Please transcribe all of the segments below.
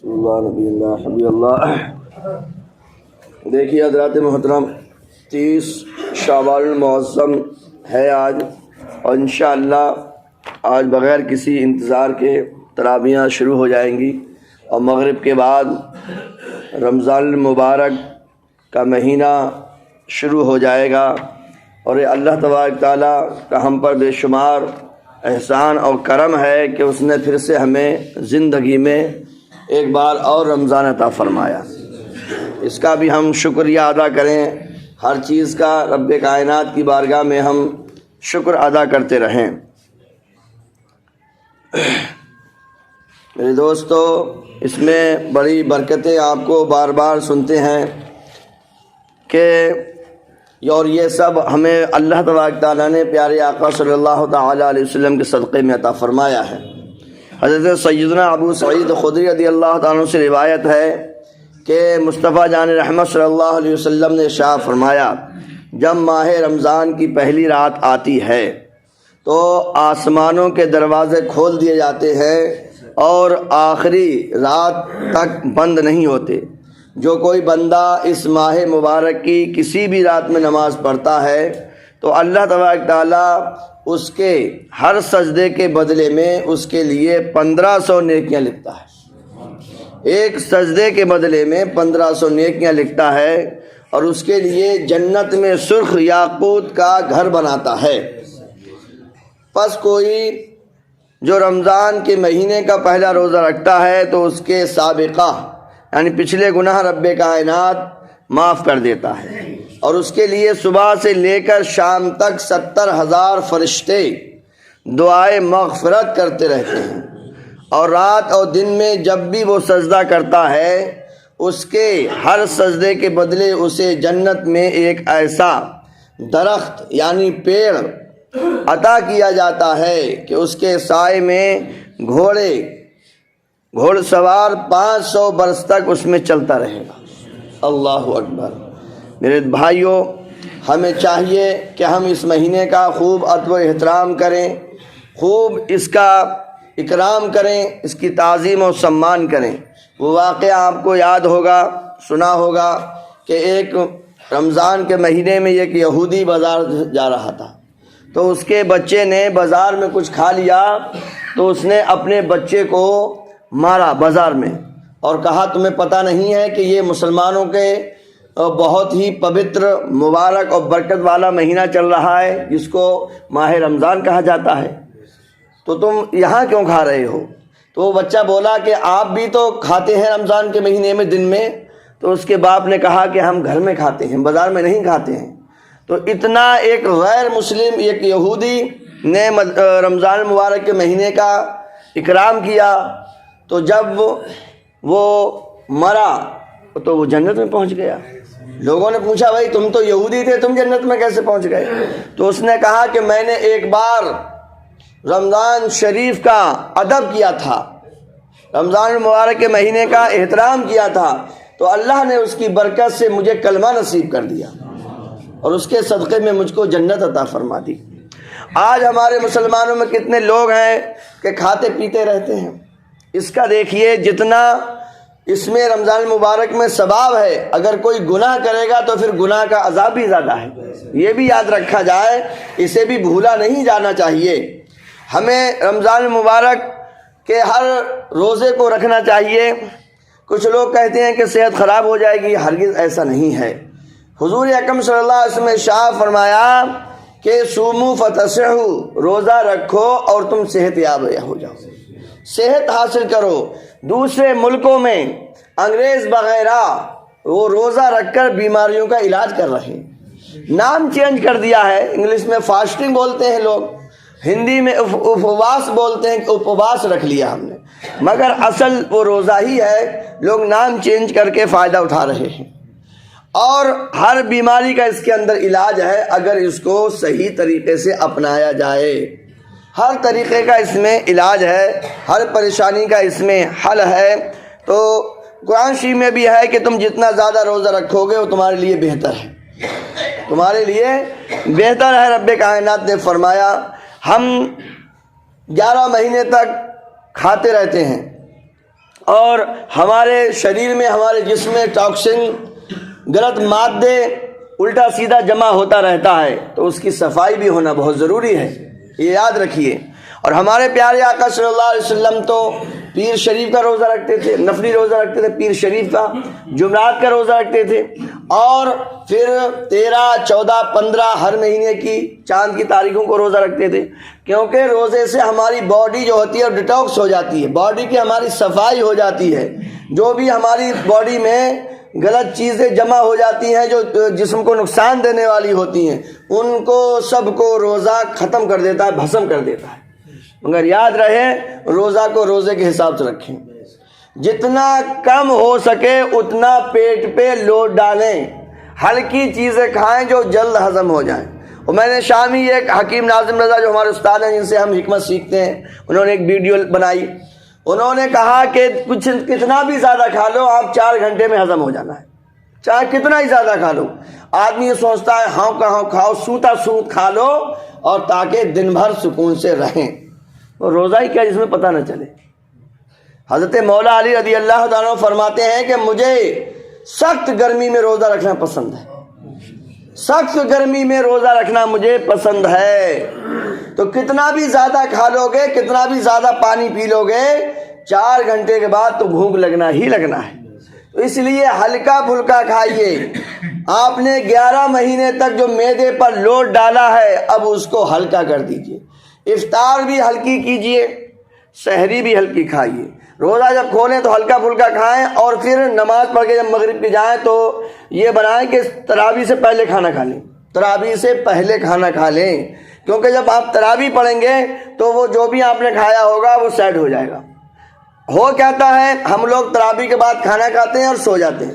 اللہ نبی اللہ حبی اللہ۔ دیکھیے حضرات محترم، 30 شعبان المعظم ہے آج، اور انشاءاللہ آج بغیر کسی انتظار کے تراویحیں شروع ہو جائیں گی، اور مغرب کے بعد رمضان المبارک کا مہینہ شروع ہو جائے گا، اور یہ اللہ تبارک تعالیٰ کا ہم پر بے شمار احسان اور کرم ہے کہ اس نے پھر سے ہمیں زندگی میں ایک بار اور رمضان عطا فرمایا۔ اس کا بھی ہم شکریہ ادا کریں، ہر چیز کا رب کائنات کی بارگاہ میں ہم شکر ادا کرتے رہیں۔ میرے دوستو، اس میں بڑی برکتیں آپ کو بار بار سنتے ہیں کہ اور یہ سب ہمیں اللہ تبارک تعالیٰ نے پیارے آقا صلی اللہ تعالیٰ علیہ وسلم کے صدقے میں عطا فرمایا ہے۔ حضرت سیدنا ابو سعید خدری رضی اللہ تعالیٰ عنہ سے روایت ہے کہ مصطفیٰ جان رحمت صلی اللہ علیہ وسلم نے ارشاد فرمایا، جب ماہ رمضان کی پہلی رات آتی ہے تو آسمانوں کے دروازے کھول دیے جاتے ہیں اور آخری رات تک بند نہیں ہوتے۔ جو کوئی بندہ اس ماہ مبارک کی کسی بھی رات میں نماز پڑھتا ہے تو اللہ تبارک تعالیٰ اس کے ہر سجدے کے بدلے میں اس کے لیے 1500 نیکیاں لکھتا ہے۔ ایک سجدے کے بدلے میں 1500 نیکیاں لکھتا ہے، اور اس کے لیے جنت میں سرخ یاقوت کا گھر بناتا ہے۔ پس کوئی جو رمضان کے مہینے کا پہلا روزہ رکھتا ہے تو اس کے سابقہ یعنی پچھلے گناہ رب کائنات معاف کر دیتا ہے، اور اس کے لیے صبح سے لے کر شام تک 70,000 فرشتے دعائے مغفرت کرتے رہتے ہیں، اور رات اور دن میں جب بھی وہ سجدہ کرتا ہے اس کے ہر سجدے کے بدلے اسے جنت میں ایک ایسا درخت یعنی پیڑ عطا کیا جاتا ہے کہ اس کے سائے میں گھوڑ سوار 500 برس تک اس میں چلتا رہے گا۔ اللہ اکبر۔ میرے بھائیوں، ہمیں چاہیے کہ ہم اس مہینے کا خوب ادب و احترام کریں، خوب اس کا اکرام کریں، اس کی تعظیم و سمان کریں۔ وہ واقعہ آپ کو یاد ہوگا، سنا ہوگا کہ ایک رمضان کے مہینے میں ایک یہودی بازار جا رہا تھا، تو اس کے بچے نے بازار میں کچھ کھا لیا، تو اس نے اپنے بچے کو مارا بازار میں، اور کہا تمہیں پتہ نہیں ہے کہ یہ مسلمانوں کے بہت ہی پوتر مبارک اور برکت والا مہینہ چل رہا ہے جس کو ماہ رمضان کہا جاتا ہے، تو تم یہاں کیوں کھا رہے ہو؟ تو وہ بچہ بولا کہ آپ بھی تو کھاتے ہیں رمضان کے مہینے میں دن میں۔ تو اس کے باپ نے کہا کہ ہم گھر میں کھاتے ہیں، بازار میں نہیں کھاتے ہیں۔ تو اتنا ایک غیر مسلم، ایک یہودی نے رمضان المبارک کے مہینے کا اکرام کیا، تو جب وہ مرا تو وہ جنت میں پہنچ گیا۔ لوگوں نے پوچھا، بھائی تم تو یہودی تھے، تم جنت میں کیسے پہنچ گئے؟ تو اس نے کہا کہ میں نے ایک بار رمضان شریف کا ادب کیا تھا، رمضان المبارک کے مہینے کا احترام کیا تھا، تو اللہ نے اس کی برکت سے مجھے کلمہ نصیب کر دیا، اور اس کے صدقے میں مجھ کو جنت عطا فرما دی۔ آج ہمارے مسلمانوں میں کتنے لوگ ہیں کہ کھاتے پیتے رہتے ہیں۔ اس کا دیکھیے، جتنا اس میں رمضان المبارک میں ثواب ہے، اگر کوئی گناہ کرے گا تو پھر گناہ کا عذاب بھی زیادہ ہے۔ یہ بھی یاد رکھا جائے، اسے بھی بھولا نہیں جانا چاہیے۔ ہمیں رمضان المبارک کے ہر روزے کو رکھنا چاہیے۔ کچھ لوگ کہتے ہیں کہ صحت خراب ہو جائے گی، ہرگز ایسا نہیں ہے۔ حضور اکرم صلی اللہ علیہ وسلم نے ارشاد فرمایا کہ صوموا فتصحوا، روزہ رکھو اور تم صحت یاب ہو جاؤ، صحت حاصل کرو۔ دوسرے ملکوں میں انگریز وغیرہ وہ روزہ رکھ کر بیماریوں کا علاج کر رہے ہیں، نام چینج کر دیا ہے، انگلش میں فاسٹنگ بولتے ہیں لوگ، ہندی میں اپواس بولتے ہیں، کہ اپواس رکھ لیا ہم نے، مگر اصل وہ روزہ ہی ہے، لوگ نام چینج کر کے فائدہ اٹھا رہے ہیں۔ اور ہر بیماری کا اس کے اندر علاج ہے اگر اس کو صحیح طریقے سے اپنایا جائے۔ ہر طریقے کا اس میں علاج ہے، ہر پریشانی کا اس میں حل ہے۔ تو قرآن شریف میں بھی ہے کہ تم جتنا زیادہ روزہ رکھو گے وہ تمہارے لیے بہتر ہے، تمہارے لیے بہتر ہے۔ رب کائنات نے فرمایا، ہم 11 مہینے تک کھاتے رہتے ہیں، اور ہمارے شریر میں ہمارے جسم میں ٹاکسن غلط مادے الٹا سیدھا جمع ہوتا رہتا ہے، تو اس کی صفائی بھی ہونا بہت ضروری ہے، یہ یاد رکھیے۔ اور ہمارے پیارے آقا صلی اللہ علیہ وسلم تو پیر شریف کا روزہ رکھتے تھے، نفلی روزہ رکھتے تھے، پیر شریف کا، جمعرات کا روزہ رکھتے تھے، اور پھر 13، 14، 15 ہر مہینے کی چاند کی تاریخوں کو روزہ رکھتے تھے، کیونکہ روزے سے ہماری باڈی جو ہوتی ہے ڈیٹاکس ہو جاتی ہے، باڈی کی ہماری صفائی ہو جاتی ہے، جو بھی ہماری باڈی میں غلط چیزیں جمع ہو جاتی ہیں جو جسم کو نقصان دینے والی ہوتی ہیں، ان کو سب کو روزہ ختم کر دیتا ہے، بھسم کر دیتا ہے۔ مگر یاد رہے روزہ کو روزے کے حساب سے رکھیں، جتنا کم ہو سکے اتنا پیٹ پہ لوڈ ڈالیں، ہلکی چیزیں کھائیں جو جلد ہضم ہو جائیں۔ اور میں نے شامی ایک حکیم ناظم رضا جو ہمارے استاد ہیں جن سے ہم حکمت سیکھتے ہیں، انہوں نے ایک ویڈیو بنائی، انہوں نے کہا کہ کچھ کتنا بھی زیادہ کھا لو آپ 4 گھنٹے میں ہضم ہو جانا ہے، چاہے کتنا ہی زیادہ کھا لو۔ آدمی یہ سوچتا ہے ہاں کہاں کھاؤ، سوتا سوت کھا لو، اور تاکہ دن بھر سکون سے رہیں، اور روزہ ہی کیا جس میں پتہ نہ چلے۔ حضرت مولا علی رضی اللہ تعالیٰ عنہ فرماتے ہیں کہ مجھے سخت گرمی میں روزہ رکھنا پسند ہے، سخت گرمی میں روزہ رکھنا مجھے پسند ہے۔ تو کتنا بھی زیادہ کھا لو گے، کتنا بھی زیادہ پانی پی لو گے، 4 گھنٹے کے بعد تو بھوک لگنا ہی لگنا ہے۔ تو اس لیے ہلکا پھلکا کھائیے۔ آپ نے 11 مہینے تک جو معدے پر لوڈ ڈالا ہے اب اس کو ہلکا کر دیجئے، افطار بھی ہلکی کیجئے، سحری بھی ہلکی کھائیے، روزہ جب کھولیں تو ہلکا پھلکا کھائیں، اور پھر نماز پڑھ کے جب مغرب کی جائیں تو یہ بنائیں کہ تراویح سے پہلے کھانا کھا لیں، تراویح سے پہلے کھانا کھا لیں، کیونکہ جب آپ تراویح پڑھیں گے تو وہ جو بھی آپ نے کھایا ہوگا وہ سیٹ ہو جائے گا۔ ہو کہتا ہے ہم لوگ تراویح کے بعد کھانا کھاتے ہیں اور سو جاتے ہیں،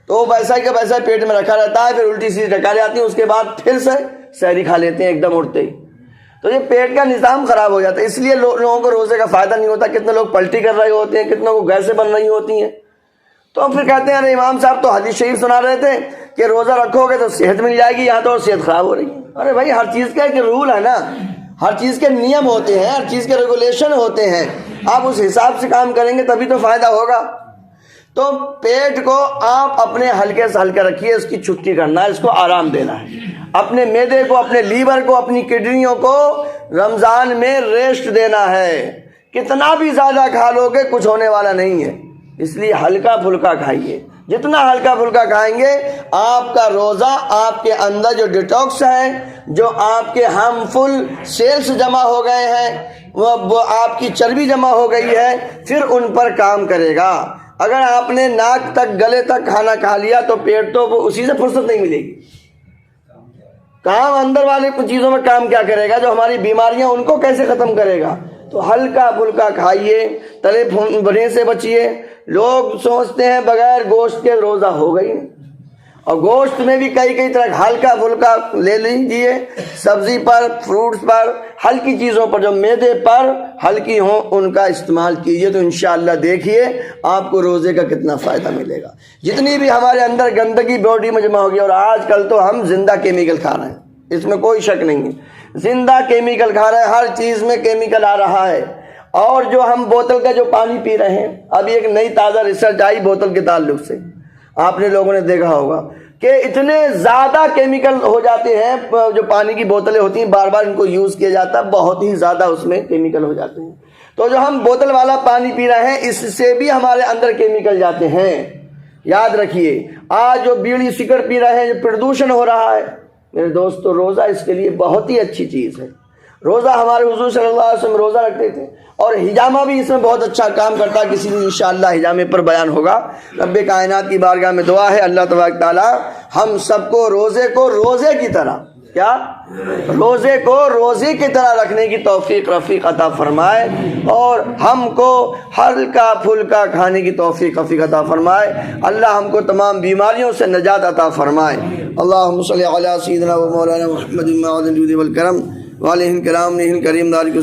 تو وہ ویسا ہی کا ویسا پیٹ میں رکھا رہتا ہے، پھر الٹی سیدھی ڈکاریں آتی ہیں، اس کے بعد پھر سے سحری کھا لیتے ہیں ایک دم اٹھتے ہی، تو یہ پیٹ کا نظام خراب ہو جاتا ہے۔ اس لیے لوگوں کو روزے کا فائدہ نہیں ہوتا، کتنے لوگ پلٹی کر رہے ہوتے ہیں، کتنوں کو گیسیں بن رہی ہوتی ہیں، تو ہم پھر کہتے ہیں ارے امام صاحب تو حدیث شریف سنا رہے تھے کہ روزہ رکھو گے تو صحت مل جائے گی، یہاں تو اور صحت خراب ہو رہی ہے۔ ارے بھائی ہر چیز کا ایک رول ہے نا، ہر چیز کے نیم ہوتے ہیں، ہر چیز کے ریگولیشن ہوتے ہیں، آپ اس حساب سے کام کریں گے تبھی تو فائدہ ہوگا۔ تو پیٹ کو آپ اپنے ہلکے سے ہلکا رکھیے، اس کی چھٹی کرنا ہے، اس کو آرام دینا ہے، اپنے معدے کو، اپنے لیور کو، اپنی کڈنیوں کو رمضان میں ریسٹ دینا ہے۔ کتنا بھی زیادہ کھا لو گے کچھ ہونے والا نہیں ہے، اس لیے ہلکا پھلکا کھائیے، جتنا ہلکا پھلکا کھائیں گے آپ کا روزہ، آپ کے اندر جو ڈیٹاکس ہے، جو آپ کے ہارمفل سیلز جمع ہو گئے ہیں، وہ آپ کی چربی جمع ہو گئی ہے، پھر ان پر کام کرے گا۔ اگر آپ نے ناک تک گلے تک کھانا کھا لیا تو پیٹ تو وہ اسی سے فرصت نہیں ملے گی، کام اندر والے کچھ چیزوں میں کام کیا کرے گا، جو ہماری بیماریاں ان کو کیسے ختم کرے گا۔ تو ہلکا پھلکا کھائیے، تلے بھنے سے بچیے۔ لوگ سوچتے ہیں بغیر گوشت کے روزہ ہو گئی، اور گوشت میں بھی کئی طرح، ہلکا پھلکا لے لیجیے، سبزی پر، فروٹس پر، ہلکی چیزوں پر جو معدے پر ہلکی ہوں ان کا استعمال کیجیے، تو انشاءاللہ دیکھیے آپ کو روزے کا کتنا فائدہ ملے گا۔ جتنی بھی ہمارے اندر گندگی باڈی میں جمع ہوگی، اور آج کل تو ہم زندہ کیمیکل کھا رہے ہیں، اس میں کوئی شک نہیں ہے، زندہ کیمیکل کھا رہے ہیں، ہر چیز میں کیمیکل آ رہا ہے۔ اور جو ہم بوتل کا جو پانی پی رہے ہیں، ابھی ایک نئی تازہ ریسرچ آئی بوتل کے تعلق سے، آپ نے لوگوں نے دیکھا ہوگا کہ اتنے زیادہ کیمیکل ہو جاتے ہیں، جو پانی کی بوتلیں ہوتی ہیں بار بار ان کو یوز کیا جاتا ہے، بہت ہی زیادہ اس میں کیمیکل ہو جاتے ہیں۔ تو جو ہم بوتل والا پانی پی رہے ہیں اس سے بھی ہمارے اندر کیمیکل جاتے ہیں، یاد رکھیے۔ آج جو بیڑی سگریٹ پی رہے ہیں، جو پردوشن ہو رہا ہے، میرے دوستو روزہ اس کے لیے بہت ہی اچھی چیز ہے۔ روزہ ہمارے حضور صلی اللہ علیہ وسلم روزہ رکھتے تھے، اور حجامہ بھی اس میں بہت اچھا کام کرتا ہے، کسی دن انشاءاللہ حجامے پر بیان ہوگا۔ رب کائنات کی بارگاہ میں دعا ہے اللہ تبارک تعالی ہم سب کو روزے کی طرح، کیا روزے کو روزے کی طرح رکھنے کی توفیق رفیق عطا فرمائے، اور ہم کو ہلکا پھلکا کھانے کی توفیق رفیق عطا فرمائے۔ اللہ ہم کو تمام بیماریوں سے نجات عطا فرمائے۔ اللہم صلی علی سیدنا و مولانا محمد وعلی الجود والکرم وعلیہ کرام نے کریم دار کو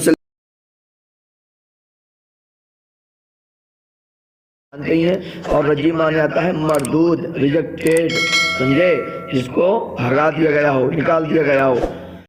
جانتے ہیں۔ اور رجیم مانے آتا ہے مردود، ریجیکٹیڈ، سمجھے، جس کو بھگا دیا گیا ہو، نکال دیا گیا ہو۔